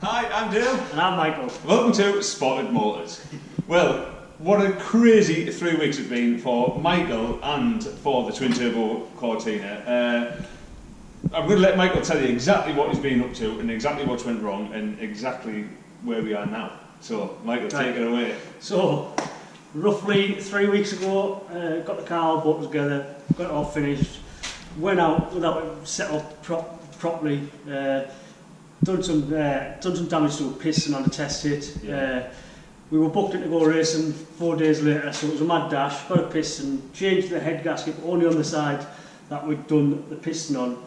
Hi, I'm Dale. And I'm Michael. Welcome to Spotted Motors. Well, what a crazy 3 weeks it's been for Michael and for the Twin Turbo Cortina. I'm going to let Michael tell you exactly what he's been up to and exactly what's went wrong and exactly where we are now. So, Michael, take it away. So, roughly 3 weeks ago, got the car all put together, got it all finished, went out without it set up properly, done some damage to a piston on a test hit. Yeah. We were booked in to go racing 4 days later, so it was a mad dash. Got a piston, changed the head gasket only on the side that we'd done the piston on,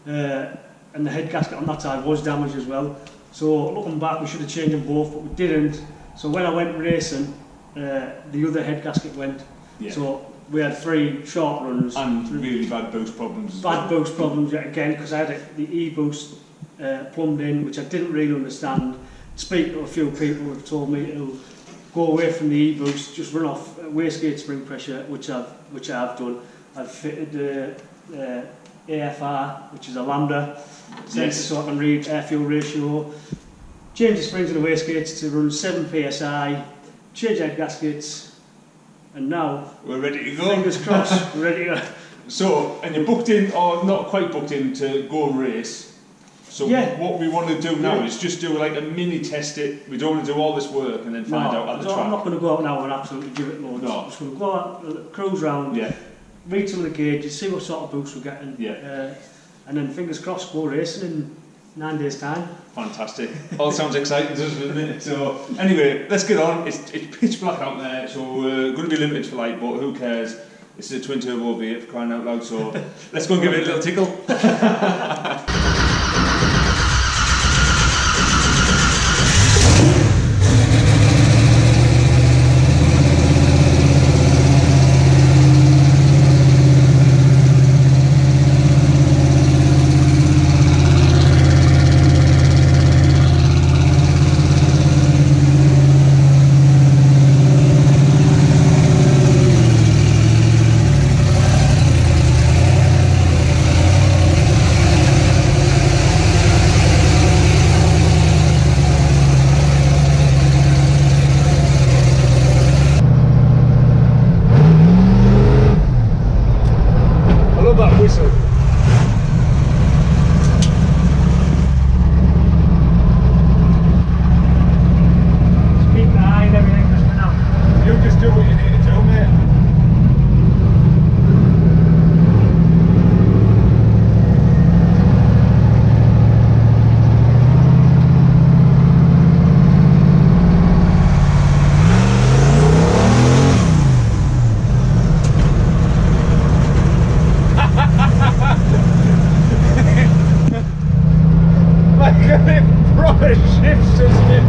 and the head gasket on that side was damaged as well. So looking back, we should have changed them both, but we didn't. So when I went racing, the other head gasket went. Yeah. So we had 3 short runs. And really bad boost problems as well. Bad boost problems yet again, because I had the e-boost plumbed in, which I didn't really understand. Speaking to a few people who have told me to go away from the e-boost, just run off wastegate spring pressure, which I have done. I've fitted the AFR, which is a lambda sensor, so I can read air-fuel ratio. Change the springs and the wastegates to run 7 psi. Change head gaskets, and now we're ready to go. Fingers crossed, we're ready to go. So, and you're booked in, or not quite booked in, to go and race. So what we want to do now is just do like a mini test it. We don't want to do all this work and then find out at the track. I'm not going to go out now and absolutely give it loads. No. I'm just going to go out, cruise around, read some of the gauges, see what sort of boost we're getting, and then fingers crossed go racing in 9 days' time. Fantastic. All sounds exciting, doesn't it? So anyway, let's get on. It's pitch black out there, so we're going to be limited for light, but who cares? This is a twin turbo V8 for crying out loud, so let's go and give it a little tickle. Proper shifts, isn't it?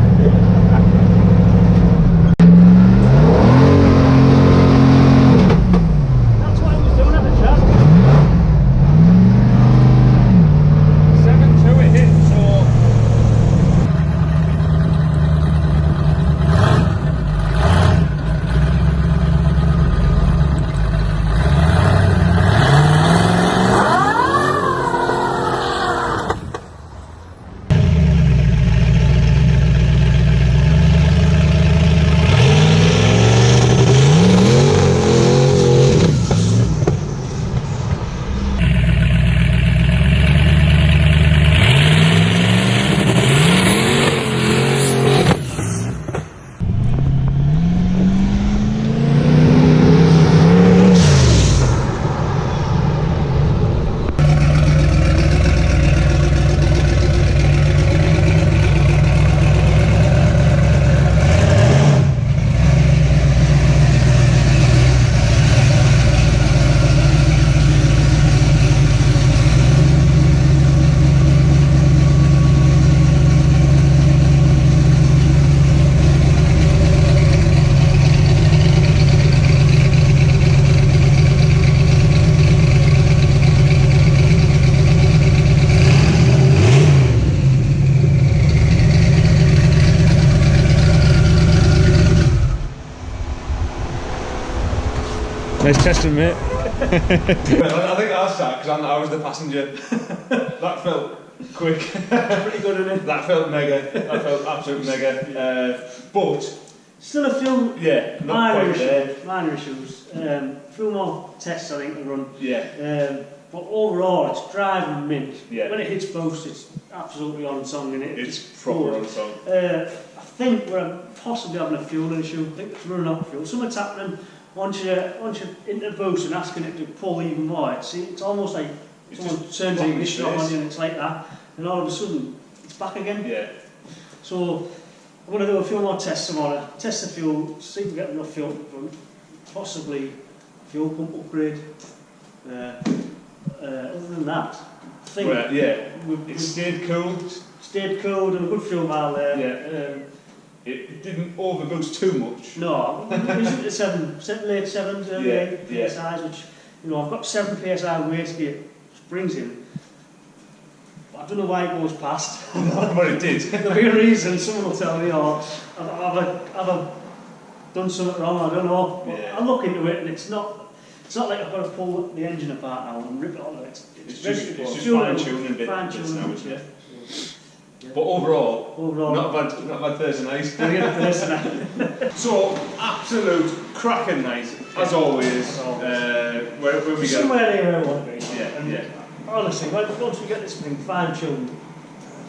Nice testing, mate. Well, I think I'll start because I was the passenger. That felt quick. Pretty good, isn't it? That felt mega. That felt absolutely mega. But still a few not quite there. minor issues. A few more tests I think to run. Yeah. But overall, it's driving mint. Yeah. When it hits post, it's absolutely on song, and It's proper on song. I think we're possibly having a fuel issue. I think it's running out of fuel. Something's happening once you're into boost and asking it to pull even more. It's almost like someone turns the ignition on you and it's like that, and all of a sudden it's back again. Yeah. So I'm going to do a few more tests tomorrow. Test the fuel, see if we get enough fuel to run. Possibly fuel pump upgrade. Other than that, I think it stayed cooled. Stayed cooled and a good fuel mile there. Yeah. It didn't overboost too much. No, it was at late 7s, early 8 PSIs, which, I've got 7 PSI wastegate springs in. I don't know why it goes past. But it did. There'll be a reason, someone will tell me, or have I done something wrong, I don't know. But Yeah. I look into it and it's not like I've got to pull the engine apart now and rip it on. It's just fine-tuning bits now, isn't it? But overall, not a bad Thursday night. Brilliant Thursday night. So, absolute cracking night, as always. Where we go. Somewhere near where I want to be. Yeah. Honestly, once we get this thing fine-tuned,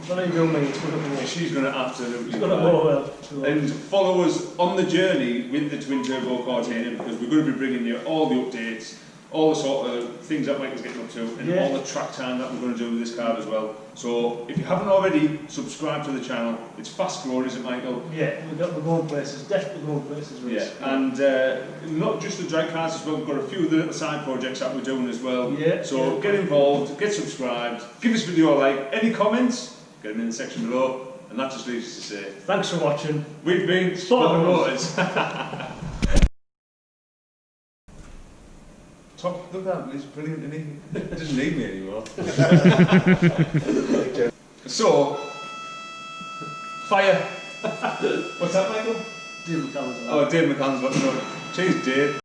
believe you me, it's going to go. She's going to absolutely It's going to go well. And follow us on the journey with the Twin Turbo Cortina, because we're going to be bringing you all the updates, all the sort of things that Michael's getting up to, and all the track time that we're going to do with this car as well. So if you haven't already, subscribe to the channel. It's fast growing, isn't it, Michael? Yeah, we're going places, definitely going places with this. And not just the drag cars as well, we've got a few of the little side projects that we're doing as well. So get involved, get subscribed, give this video a like. Any comments, get them in the section below. And that just leaves us to say, thanks for watching. We've been Spottedmotors. Top, look at that, he's brilliant, isn't he? He doesn't need me anymore. So, fire. What's that, Michael? Dave McCallum's. Oh, Dave McCallum's got no. Cheers, Dave.